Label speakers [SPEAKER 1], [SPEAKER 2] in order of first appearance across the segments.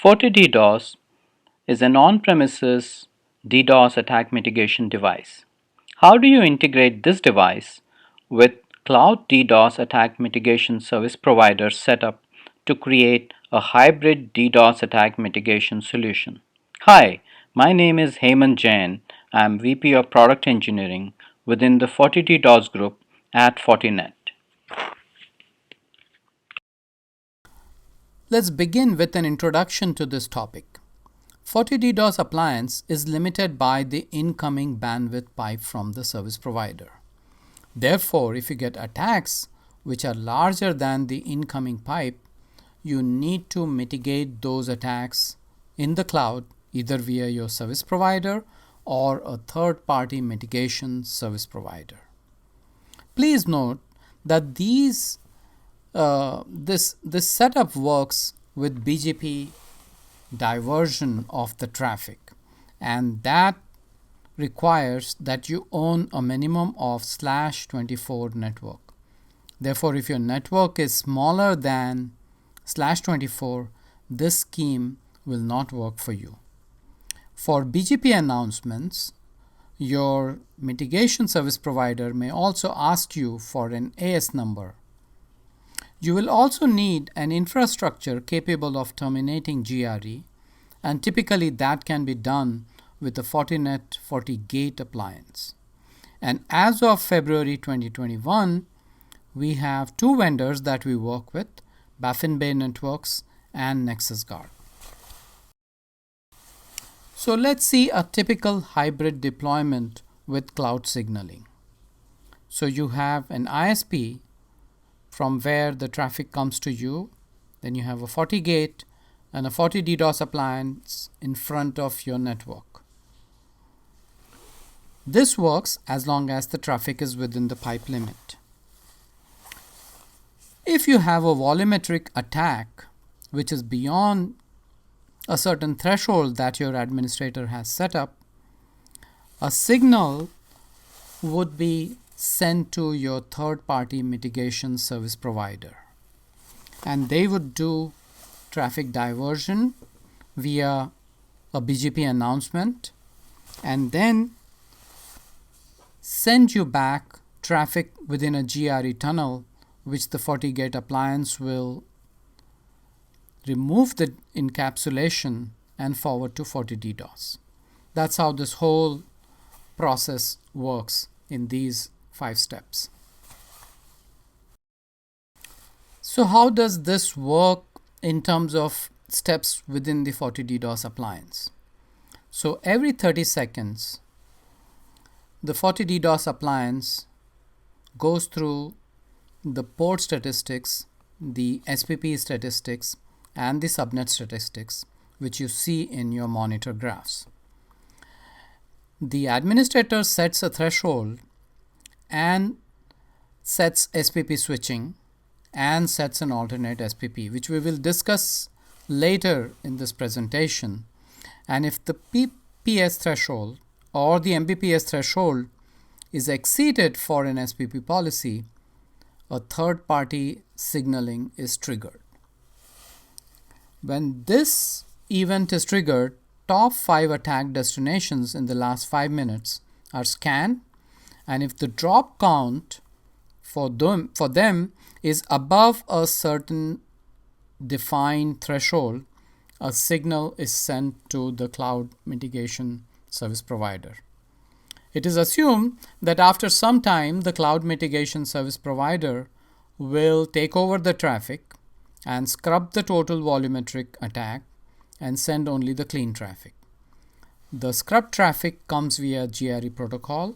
[SPEAKER 1] FortiDDoS is an on-premises DDoS attack mitigation device. How do you integrate this device with cloud DDoS attack mitigation service provider setup to create a hybrid DDoS attack mitigation solution? Hi, my name is Hemant Jain. I'm VP of Product Engineering within the FortiDDoS group at Fortinet.
[SPEAKER 2] Let's begin with an introduction to this topic. FortiDDoS appliance is limited by the incoming bandwidth pipe from the service provider. Therefore, if you get attacks which are larger than the incoming pipe, you need to mitigate those attacks in the cloud, either via your service provider or a third-party mitigation service provider. Please note that this setup works with BGP diversion of the traffic, and that requires that you own a minimum of /24 network. Therefore, if your network is smaller than /24, this scheme will not work for you. For BGP announcements, your mitigation service provider may also ask you for an AS number. You will also need an infrastructure capable of terminating GRE, and typically that can be done with the Fortinet FortiGate appliance. And as of February 2021, we have two vendors that we work with, Baffin Bay Networks and NexusGuard. So let's see a typical hybrid deployment with cloud signaling. So you have an ISP from where the traffic comes to you. Then you have a FortiGate and a FortiDDoS appliance in front of your network. This works as long as the traffic is within the pipe limit. If you have a volumetric attack, which is beyond a certain threshold that your administrator has set up, a signal would be sent to your third-party mitigation service provider, and they would do traffic diversion via a BGP announcement and then send you back traffic within a GRE tunnel, which the FortiGate appliance will remove the encapsulation and forward to FortiDDoS. That's how this whole process works in these 5 steps. So how does this work in terms of steps within the FortiDDoS appliance? So every 30 seconds, the FortiDDoS appliance goes through the port statistics, the SPP statistics, and the subnet statistics, which you see in your monitor graphs. The administrator sets a threshold and sets SPP switching and sets an alternate SPP, which we will discuss later in this presentation. And if the PPS threshold or the Mbps threshold is exceeded for an SPP policy, a third-party signaling is triggered. When this event is triggered, top 5 attack destinations in the last 5 minutes are scanned, and if the drop count for them is above a certain defined threshold, a signal is sent to the cloud mitigation service provider. It is assumed that after some time, the cloud mitigation service provider will take over the traffic and scrub the total volumetric attack and send only the clean traffic. The scrub traffic comes via GRE protocol,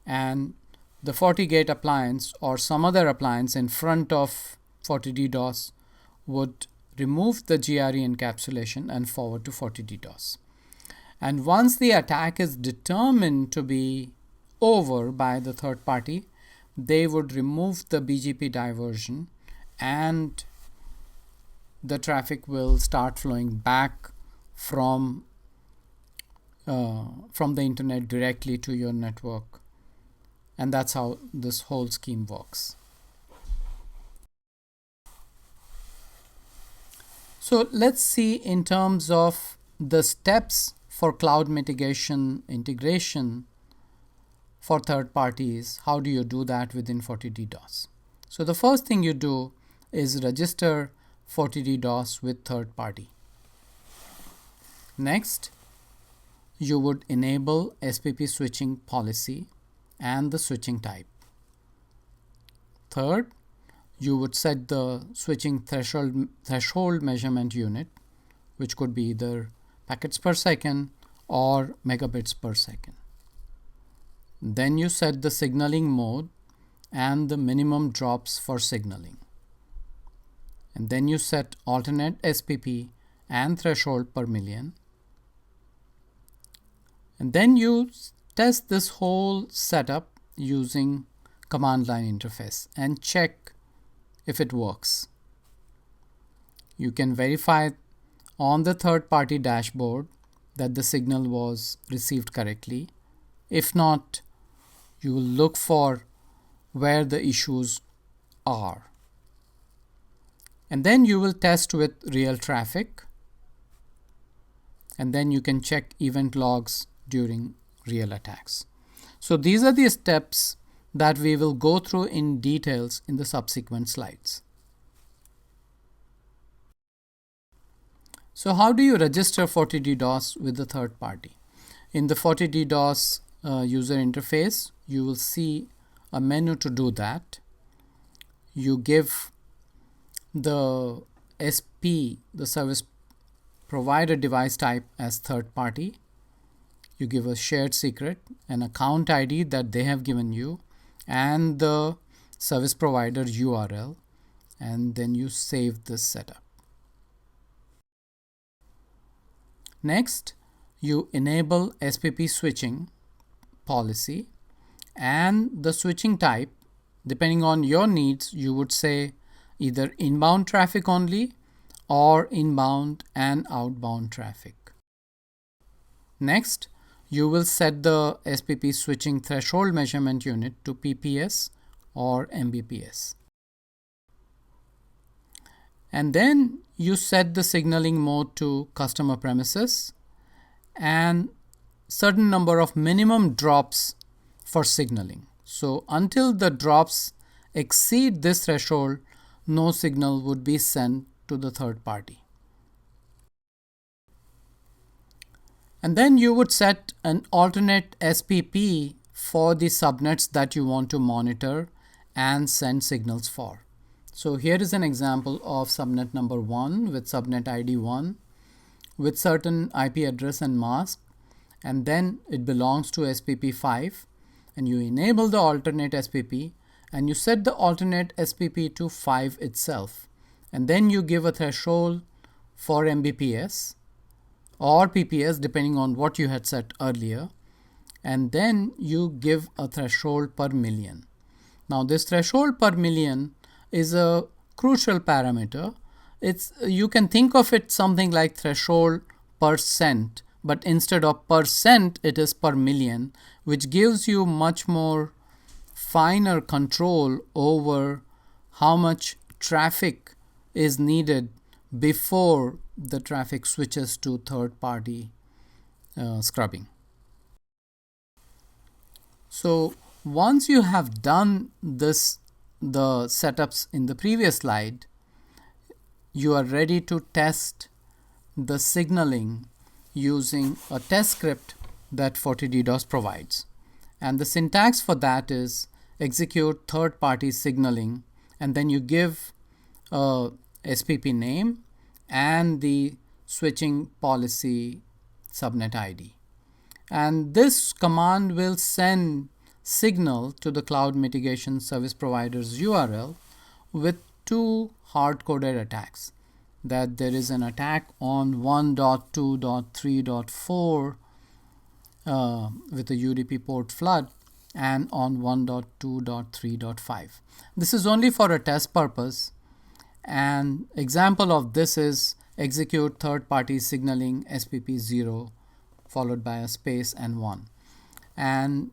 [SPEAKER 2] and the FortiGate appliance or some other appliance in front of FortiDDoS would remove the GRE encapsulation and forward to FortiDDoS. And once the attack is determined to be over by the third party, they would remove the BGP diversion and the traffic will start flowing back from the internet directly to your network. And that's how this whole scheme works. So let's see in terms of the steps for cloud mitigation integration for third parties. How do you do that within FortiDDoS? So the first thing you do is register FortiDDoS with third party. Next, you would enable SPP-Switching policy and the switching type. Third, you would set the switching threshold measurement unit, which could be either packets per second or megabits per second. Then you set the signaling mode and the minimum drops for signaling. And then you set alternate SPP and threshold per million. And then you test this whole setup using command line interface and check if it works. You can verify on the third party dashboard that the signal was received correctly. If not, you will look for where the issues are. And then you will test with real traffic. And then you can check event logs during real attacks. So these are the steps that we will go through in details in the subsequent slides. So how do you register FortiDDoS with the third party? In the FortiDDoS user interface, you will see a menu to do that. You give the SP, the service provider device type, as third party. You give a shared secret, an account ID that they have given you, and the service provider URL, and then you save this setup. Next, you enable SPP-Switching policy and the switching type. Depending on your needs, you would say either inbound traffic only or inbound and outbound traffic. Next, you will set the SPP-Switching threshold measurement unit to PPS or Mbps. And then you set the signaling mode to customer premises and certain number of minimum drops for signaling. So until the drops exceed this threshold, no signal would be sent to the third party. And then you would set an alternate SPP for the subnets that you want to monitor and send signals for. So here is an example of subnet number 1 with subnet ID 1 with certain IP address and mask, and then it belongs to SPP5, and you enable the alternate SPP and you set the alternate SPP to 5 itself, and then you give a threshold for Mbps or PPS depending on what you had set earlier, and then you give a threshold per million. Now this threshold per million is a crucial parameter. You can think of it something like threshold percent, but instead of percent it is per million, which gives you much more finer control over how much traffic is needed before the traffic switches to third-party scrubbing. So once you have done the setups in the previous slide, you are ready to test the signaling using a test script that FortiDDoS provides. And the syntax for that is execute third-party signaling, and then you give a SPP name and the switching policy subnet ID. And this command will send signal to the cloud mitigation service provider's URL with two hard-coded attacks. That there is an attack on 1.2.3.4 with a UDP port flood, and on 1.2.3.5. This is only for a test purpose. An example of this is execute third-party signaling SPP0 followed by a space and 1. And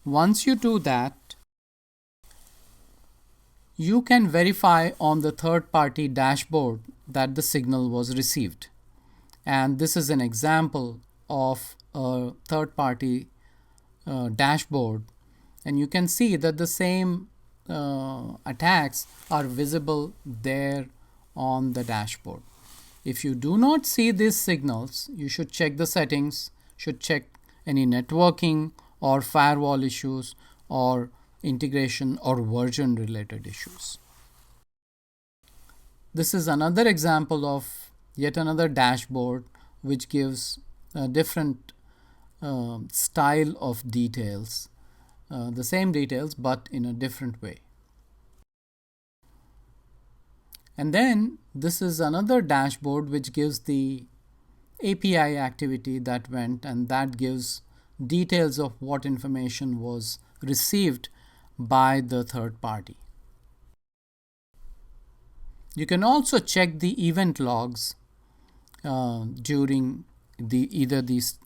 [SPEAKER 2] once you do that, you can verify on the third-party dashboard that the signal was received. And this is an example of a third-party dashboard, and you can see that the same attacks are visible there on the dashboard. If you do not see these signals, you should check the settings, should check any networking or firewall issues or integration or version related issues. This is another example of yet another dashboard which gives a different style of details, the same details but in a different way. And then this is another dashboard which gives the API activity that went, and that gives details of what information was received by the third party. You can also check the event logs during either these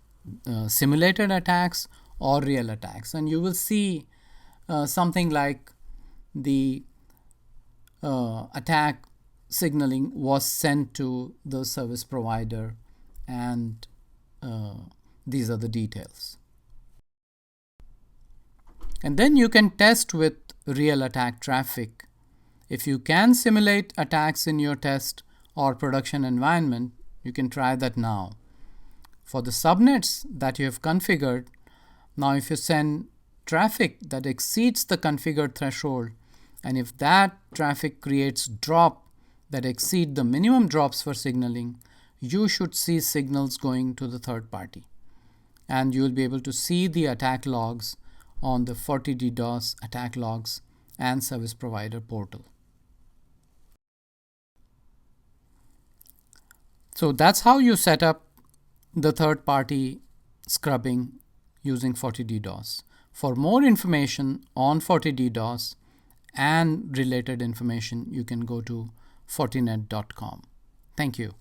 [SPEAKER 2] simulated attacks or real attacks, and you will see something like the attack signaling was sent to the service provider, and these are the details. And then you can test with real attack traffic. If you can simulate attacks in your test or production environment, you can try that now. For the subnets that you have configured, now if you send traffic that exceeds the configured threshold, and if that traffic creates drop that exceed the minimum drops for signaling, you should see signals going to the third party. And you will be able to see the attack logs on the FortiDDoS attack logs and service provider portal. So that's how you set up the third party scrubbing using FortiDDoS. For more information on FortiDDoS and related information, you can go to fortinet.com. Thank you.